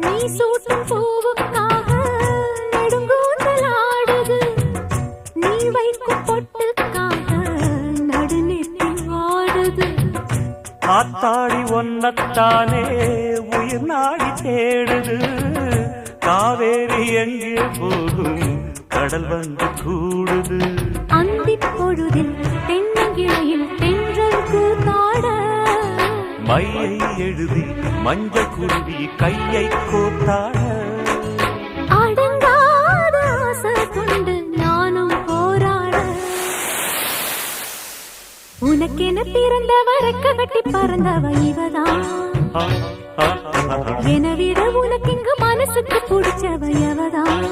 நீ சூட்டும் பூவுக்காக நெடுங்கூந்தலாடுது, நீ வைக்கும் பொட்டுக்காக நடுநெத்தி வாடுது. ஆத்தாடி ஒன்னத்தானே உயிர் நாடி தேடுது, காவேரி எங்கே போகும் கடல் வந்து கூடுது. அந்திப் பொழுதில் தென்னங்கிளையில் தென்றல் கூத்தாட, மையை எழுதி மஞ்சள் குருவி கையை கோத்தாட. அடங்காத ஆசை கொண்டு நானும் போராட, உனக்கென பிறந்தவ ரெக்க கட்டி பறந்தவ இவதான். என விட உனக்கு இங்கு மனசுக்கு பிடிச்சவ எவதான்.